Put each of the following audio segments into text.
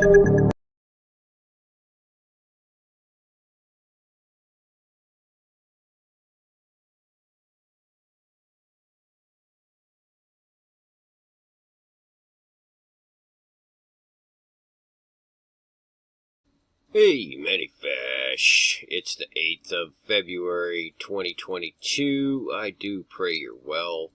Hey, many fish. It's the 8th of February, 2022. I do pray you're well.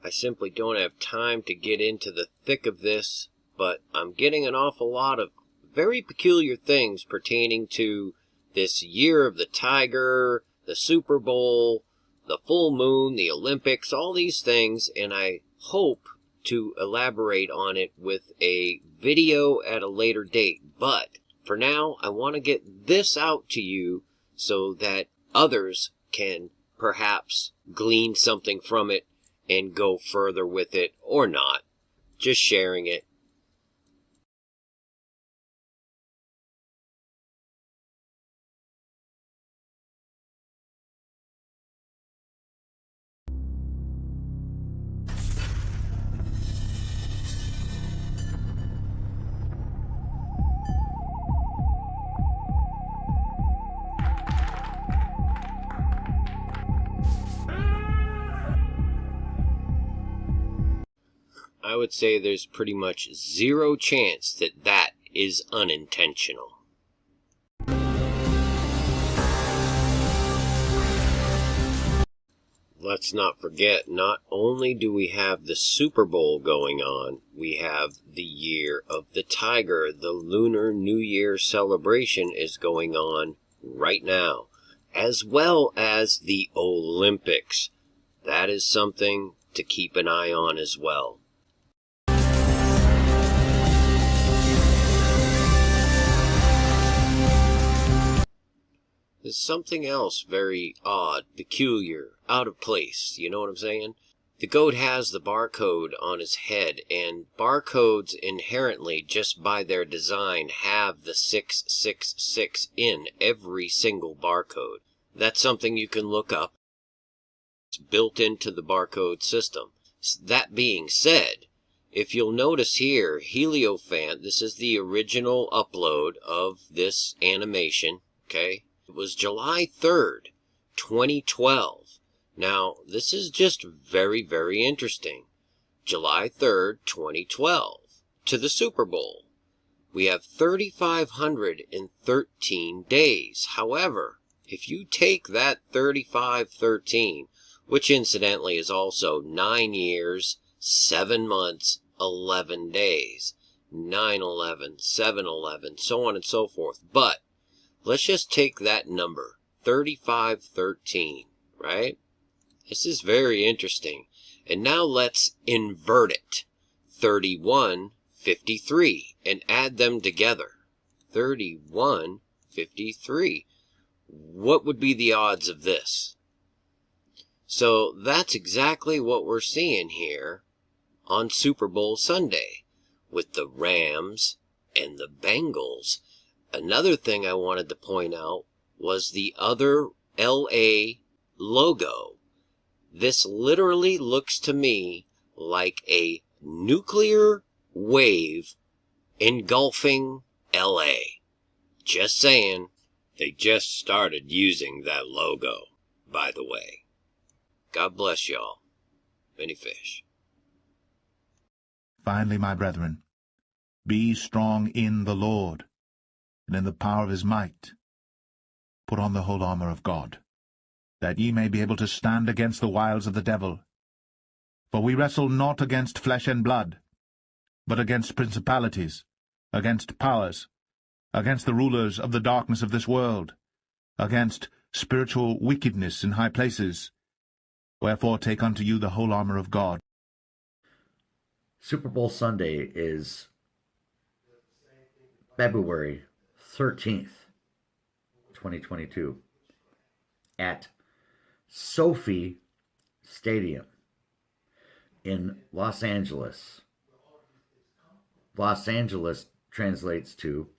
I simply don't have time to get into the thick of this, but I'm getting an awful lot of very peculiar things pertaining to this year of the tiger, the Super Bowl, the full moon, the Olympics, all these things, and I hope to elaborate on it with a video at a later date, but for now, I want to get this out to you so that others can perhaps glean something from it and go further with it, or not. Just sharing it. I would say there's pretty much zero chance that that is unintentional. Let's not forget, not only do we have the Super Bowl going on, we have the Year of the Tiger. The Lunar New Year celebration is going on right now, as well as the Olympics. That is something to keep an eye on as well. There's something else very odd, peculiar, out of place, you know what I'm saying? The goat has the barcode on his head, and barcodes inherently, just by their design, have the 666 in every single barcode. That's something you can look up. It's built into the barcode system. That being said, if you'll notice here, Heliofant, this is the original upload of this animation, okay? It was July 3rd, 2012. Now, this is just very, very interesting. July 3rd, 2012, to the Super Bowl. We have 3,513 days. However, if you take that 3,513, which incidentally is also 9 years, 7 months, 11 days, 9/11, 7/11, so on and so forth. But let's just take that number, 3,513, right? This is very interesting. And now let's invert it, 3,153, and add them together. 3,153. What would be the odds of this? So that's exactly what we're seeing here on Super Bowl Sunday with the Rams and the Bengals. Another thing I wanted to point out was the other LA logo. This literally looks to me like a nuclear wave engulfing LA. Just saying, they just started using that logo, by the way. God bless y'all. Many fish. Finally, my brethren, be strong in the Lord, and in the power of his might. Put on the whole armor of God, that ye may be able to stand against the wiles of the devil. For we wrestle not against flesh and blood, but against principalities, against powers, against the rulers of the darkness of this world, against spiritual wickedness in high places. Wherefore take unto you the whole armor of God. Super Bowl Sunday is February 13th, 2022, at Sofia Stadium in Los Angeles. Los Angeles translates to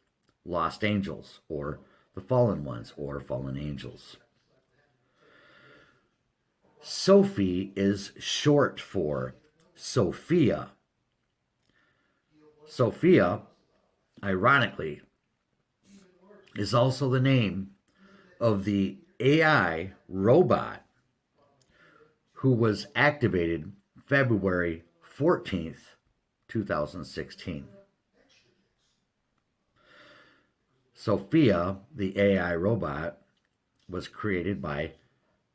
Lost Angels, or the Fallen Ones, or Fallen Angels. Sofia is short for Sofia. Sofia ironically, is also the name of the AI robot who was activated February 14th, 2016. Sofia, the AI robot, was created by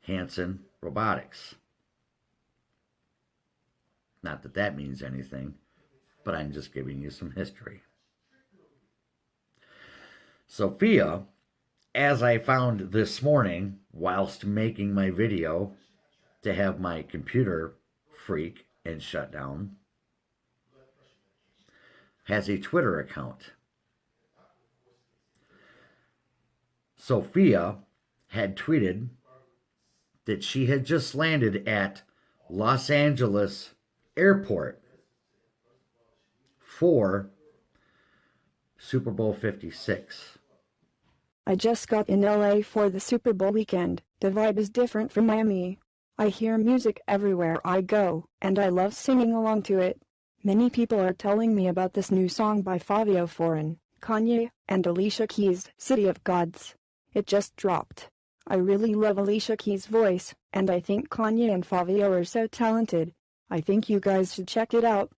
Hanson Robotics. Not that that means anything, but I'm just giving you some history. Sofia, as I found this morning whilst making my video to have my computer freak and shut down, has a Twitter account. Sofia had tweeted that she had just landed at Los Angeles Airport for Super Bowl 56. I just got in LA for the Super Bowl weekend. The vibe is different from Miami. I hear music everywhere I go, and I love singing along to it. Many people are telling me about this new song by Fabio Foreign, Kanye, and Alicia Keys, City of Gods. It just dropped. I really love Alicia Keys' voice, and I think Kanye and Fabio are so talented. I think you guys should check it out.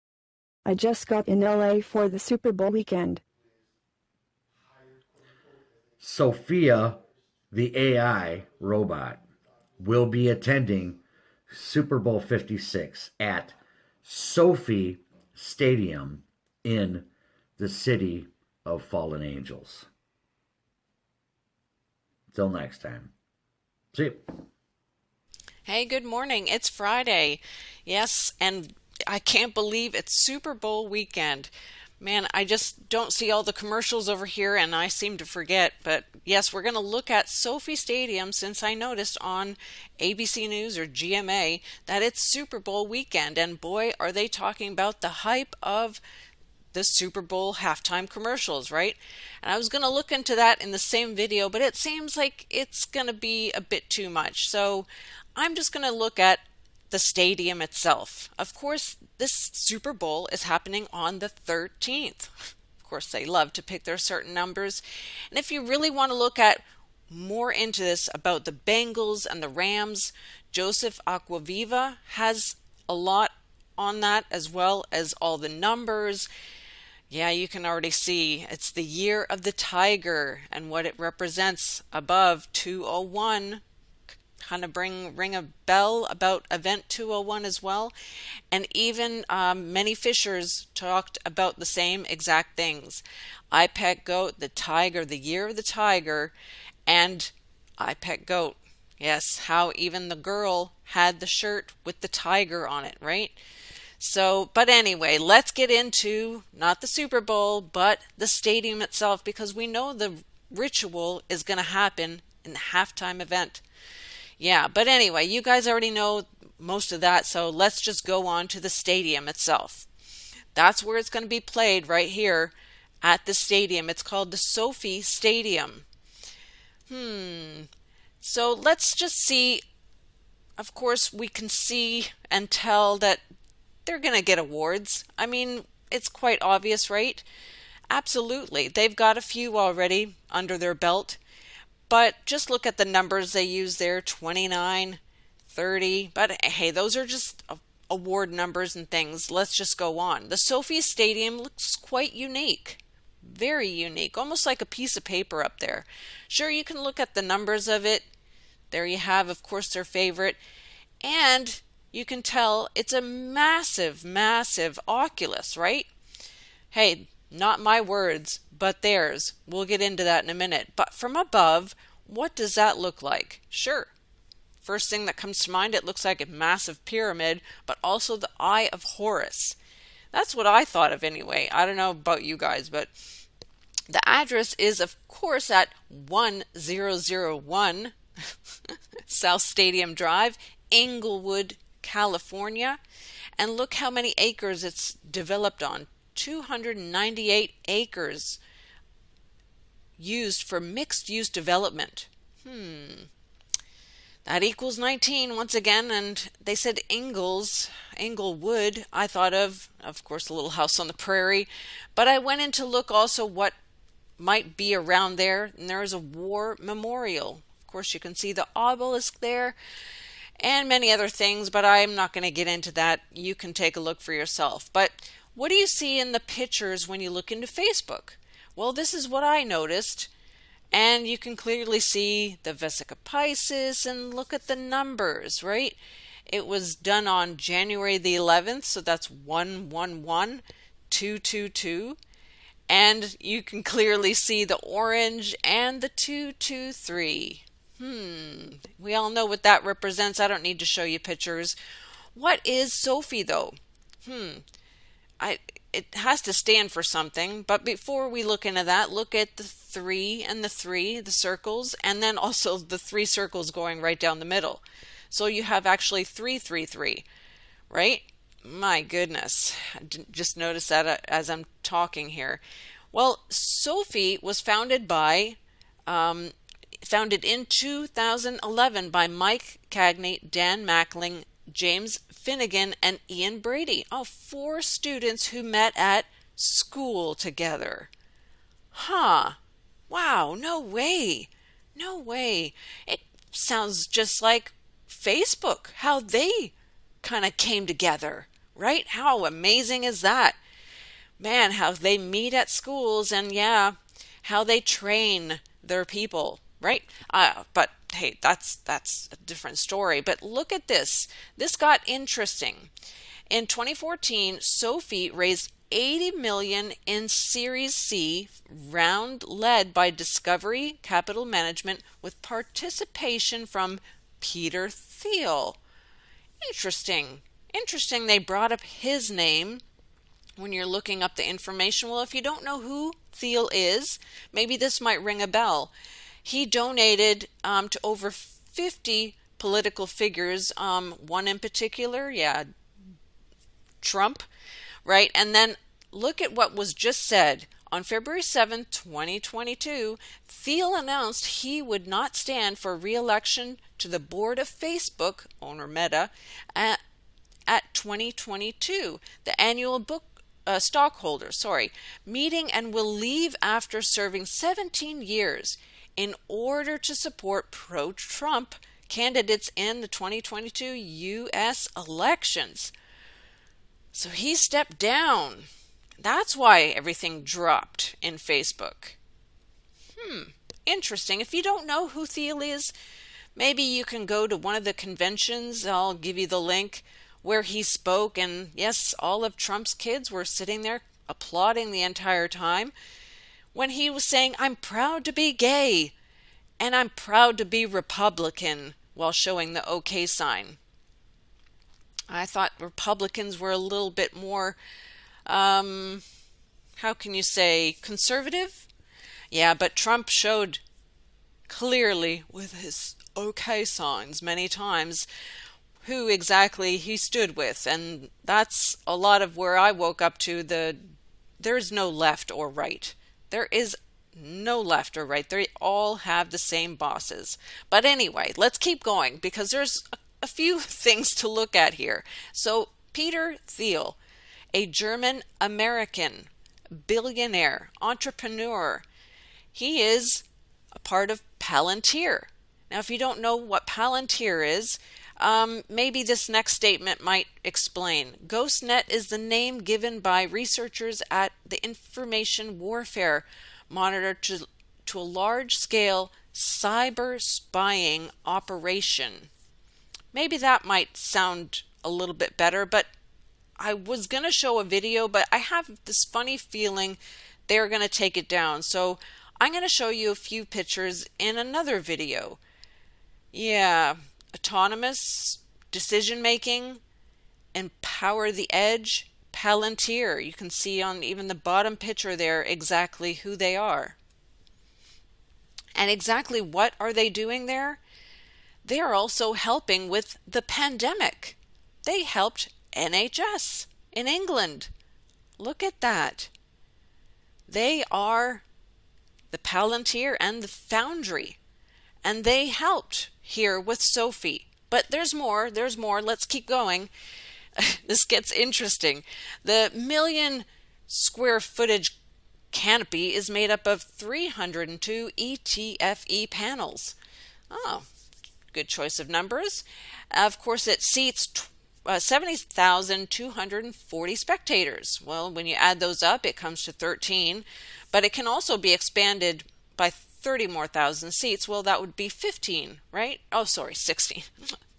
I just got in LA for the Super Bowl weekend. Sofia, the AI robot, will be attending Super Bowl 56 at Sophie Stadium in the City of Fallen Angels. Till next time. See you. Hey, good morning. It's Friday. Yes, and I can't believe it's Super Bowl weekend. Man, I just don't see all the commercials over here and I seem to forget. But yes, we're going to look at Sophie Stadium since I noticed on ABC News or GMA that it's Super Bowl weekend. And boy, are they talking about the hype of the Super Bowl halftime commercials, right? And I was going to look into that in the same video, but it seems like it's going to be a bit too much. So I'm just going to look at the stadium itself. Of course, this Super Bowl is happening on the 13th. Of course, they love to pick their certain numbers. And if you really want to look at more into this about the Bengals and the Rams, Joseph Aquaviva has a lot on that, as well as all the numbers. Yeah, you can already see it's the year of the tiger and what it represents above 201. Kind of ring a bell about event 201 as well. And even many fishers talked about the same exact things. I Pet Goat, the tiger, the year of the tiger, and I Pet Goat. Yes, how even the girl had the shirt with the tiger on it, right? So, but anyway, let's get into not the Super Bowl, but the stadium itself, because we know the ritual is going to happen in the halftime event. Yeah, but anyway, you guys already know most of that, so let's just go on to the stadium itself. That's where it's going to be played, right here at the stadium. It's called the Sophie Stadium. So let's just see. Of course, we can see and tell that they're going to get awards. I mean, it's quite obvious, right? Absolutely. They've got a few already under their belt. But just look at the numbers they use there, 29, 30. But hey, those are just award numbers and things. Let's just go on. The Sophie Stadium looks quite unique. Very unique. Almost like a piece of paper up there. Sure, you can look at the numbers of it. There you have, of course, their favorite. And you can tell it's a massive, massive oculus, right? Hey, not my words, but theirs. We'll get into that in a minute. But from above, what does that look like? Sure. First thing that comes to mind, it looks like a massive pyramid, but also the Eye of Horus. That's what I thought of anyway. I don't know about you guys, but the address is, of course, at 1001 South Stadium Drive, Inglewood, California. And look how many acres it's developed on. 298 acres That equals 19 once again, and they said Inglewood. I thought of course, a Little House on the Prairie, but I went in to look also what might be around there, and there is a war memorial. Of course, you can see the obelisk there and many other things, but I'm not going to get into that. You can take a look for yourself. But what do you see in the pictures when you look into Facebook? Well, this is what I noticed. And you can clearly see the Vesica Piscis and look at the numbers, right? It was done on January the 11th, so that's 111222. And you can clearly see the orange and the 223. We all know what that represents. I don't need to show you pictures. What is Sophie, though? It has to stand for something, but before we look into that, look at the 3 and the 3, the circles, and then also the 3 circles going right down the middle. So you have actually 333, right? My goodness, I just noticed that as I'm talking here. Well, Sophie was founded in 2011 by Mike Cagney, Dan Mackling, James Finnegan, and Ian Brady. 4 students who met at school together. Wow, no way. It sounds just like Facebook, how they kind of came together, right? How amazing is that? Man, how they meet at schools, and how they train their people, right? But hey, that's a different story. But look at this. This got interesting. In 2014, Sophie raised $80 million in Series C round led by Discovery Capital Management with participation from Peter Thiel. Interesting they brought up his name when you're looking up the information. Well, if you don't know who Thiel is, maybe this might ring a bell. He donated to over 50 political figures, one in particular, Trump, right? And then look at what was just said. On February 7, 2022, Thiel announced he would not stand for re-election to the board of Facebook, owner Meta, at 2022, the annual stockholders meeting, and will leave after serving 17 years in order to support pro-Trump candidates in the 2022 U.S. elections. So he stepped down. That's why everything dropped in Facebook. Interesting. If you don't know who Thiel is, maybe you can go to one of the conventions. I'll give you the link where he spoke, and yes, all of Trump's kids were sitting there applauding the entire time when he was saying, "I'm proud to be gay and I'm proud to be Republican," while showing the OK sign. I thought Republicans were a little bit more, how can you say, conservative? Yeah, but Trump showed clearly with his OK signs many times who exactly he stood with. And that's a lot of where I woke up to there is no left or right. There is no left or right. They all have the same bosses. But anyway, let's keep going because there's a few things to look at here. So Peter Thiel, a German-American billionaire, entrepreneur, he is a part of Palantir. Now, if you don't know what Palantir is, maybe this next statement might explain. GhostNet is the name given by researchers at the Information Warfare Monitor to a large-scale cyber spying operation. Maybe that might sound a little bit better, but I was going to show a video, but I have this funny feeling they're going to take it down. So I'm going to show you a few pictures in another video. Yeah, autonomous decision-making, empower the edge, Palantir. You can see on even the bottom picture there exactly who they are. And exactly what are they doing there? They are also helping with the pandemic. They helped NHS in England. Look at that. They are the Palantir and the Foundry. and they helped here with Sophie. But there's more, let's keep going. This gets interesting. The million square footage canopy is made up of 302 ETFE panels. Oh, good choice of numbers. Of course, it seats 70,240 spectators. Well, when you add those up, it comes to 13, but it can also be expanded by 30 more thousand seats. Well, that would be 15, right? Oh, sorry, 16.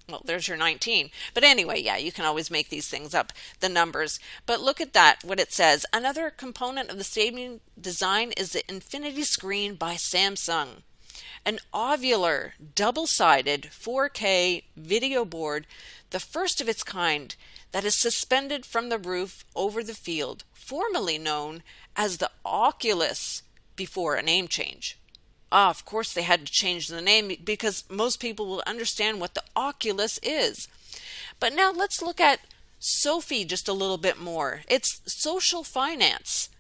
Well, there's your 19. But anyway, yeah, you can always make these things up, the numbers. But look at that, what it says. Another component of the stadium design is the Infinity Screen by Samsung. An ovular, double-sided 4K video board, the first of its kind, that is suspended from the roof over the field, formerly known as the Oculus before a name change. Of course they had to change the name because most people will understand what the Oculus is. But now let's look at Sophie just a little bit more. It's social finance.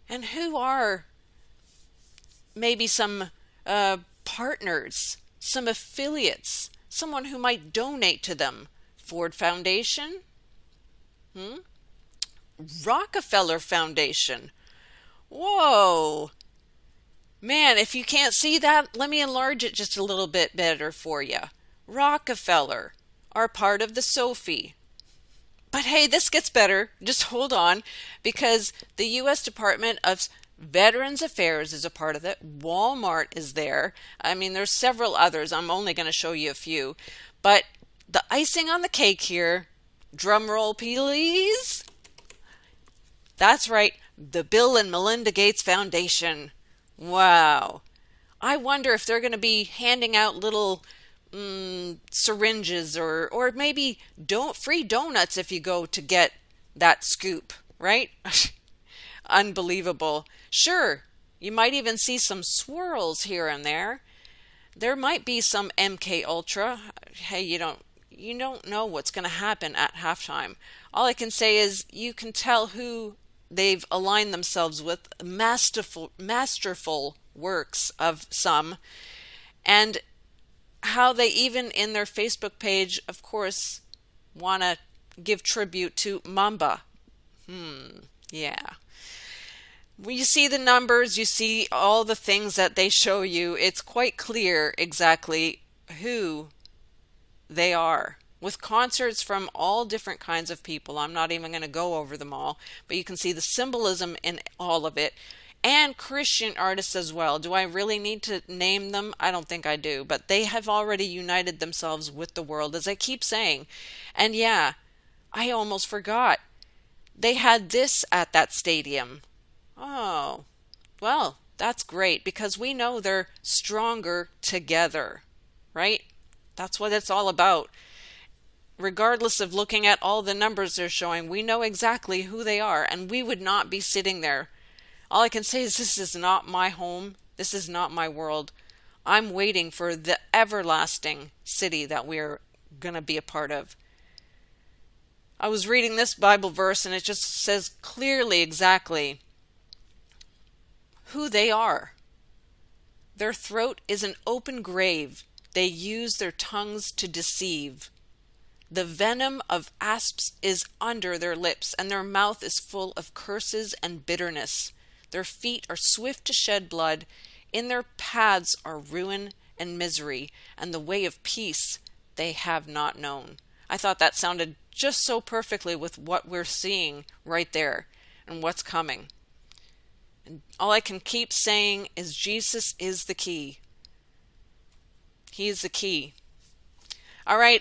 And who are maybe some partners, some affiliates, someone who might donate to them? Ford Foundation? Rockefeller Foundation. Whoa! Man, if you can't see that, let me enlarge it just a little bit better for you. Rockefeller are part of the Sophie. But hey, this gets better. Just hold on, because the U.S. Department of Veterans Affairs is a part of it. Walmart is there. I mean, there's several others. I'm only going to show you a few. But the icing on the cake here, drum roll please. That's right, the Bill and Melinda Gates Foundation. Wow. I wonder if they're going to be handing out little syringes or maybe free donuts if you go to get that scoop, right? Unbelievable. Sure, you might even see some swirls here and there. There might be some MK Ultra. Hey, you don't know what's going to happen at halftime. All I can say is you can tell who they've aligned themselves with, masterful works of some, and how they even in their Facebook page, of course, want to give tribute to Mamba. Yeah. When you see the numbers, you see all the things that they show you, it's quite clear exactly who they are. With concerts from all different kinds of people. I'm not even going to go over them all, but you can see the symbolism in all of it. And Christian artists as well. Do I really need to name them? I don't think I do, but they have already united themselves with the world, as I keep saying. And yeah, I almost forgot. They had this at that stadium. Oh, well, that's great, because we know they're stronger together, right? That's what it's all about. Regardless of looking at all the numbers they're showing, we know exactly who they are, and we would not be sitting there. All I can say is this is not my home. This is not my world. I'm waiting for the everlasting city that we're going to be a part of. I was reading this Bible verse, and it just says clearly exactly who they are. Their throat is an open grave. They use their tongues to deceive. The venom of asps is under their lips, and their mouth is full of curses and bitterness. Their feet are swift to shed blood. In their paths are ruin and misery, and the way of peace they have not known. I thought that sounded just so perfectly with what we're seeing right there and what's coming. And all I can keep saying is Jesus is the key. He is the key. All right.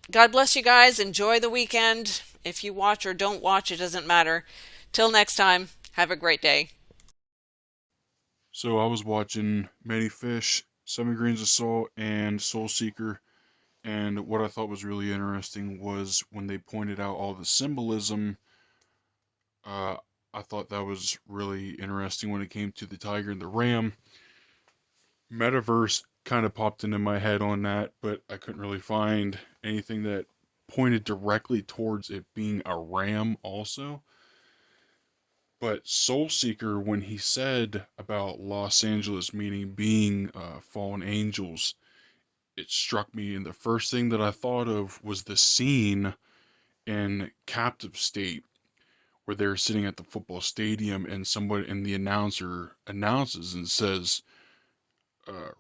God bless you guys. Enjoy the weekend. If you watch or don't watch, it doesn't matter. Till next time, have a great day. So I was watching Many Fish, 7 Grains of Salt, and Soul Seeker, and what I thought was really interesting was when they pointed out all the symbolism. I thought that was really interesting when it came to the tiger and the ram. Metaverse kind of popped into my head on that, but I couldn't really find anything that pointed directly towards it being a ram also. But Soul Seeker, when he said about Los Angeles meaning being fallen angels, it struck me, and the first thing that I thought of was the scene in Captive State where they're sitting at the football stadium and somebody and the announcer announces and says,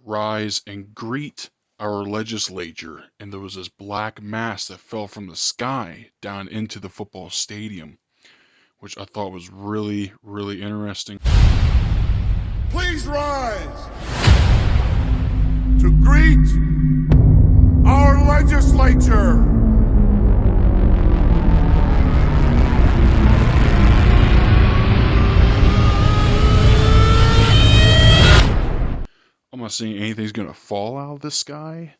rise and greet our legislature, and there was this black mass that fell from the sky down into the football stadium, which I thought was really, really interesting. Please rise to greet our legislature. I'm not saying anything's gonna fall out of the sky,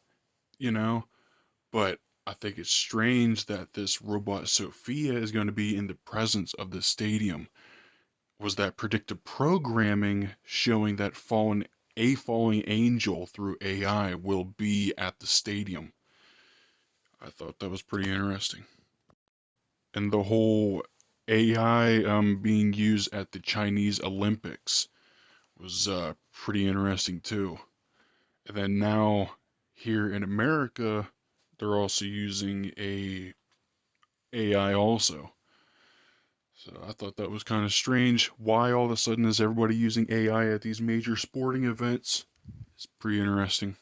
but I think it's strange that this robot Sofia is going to be in the presence of the stadium. Was that predictive programming showing that falling angel through AI will be at the stadium? I thought that was pretty interesting. And the whole AI being used at the Chinese Olympics was pretty interesting too. And then now here in America, they're also using AI also. So I thought that was kind of strange. Why all of a sudden is everybody using AI at these major sporting events? It's pretty interesting.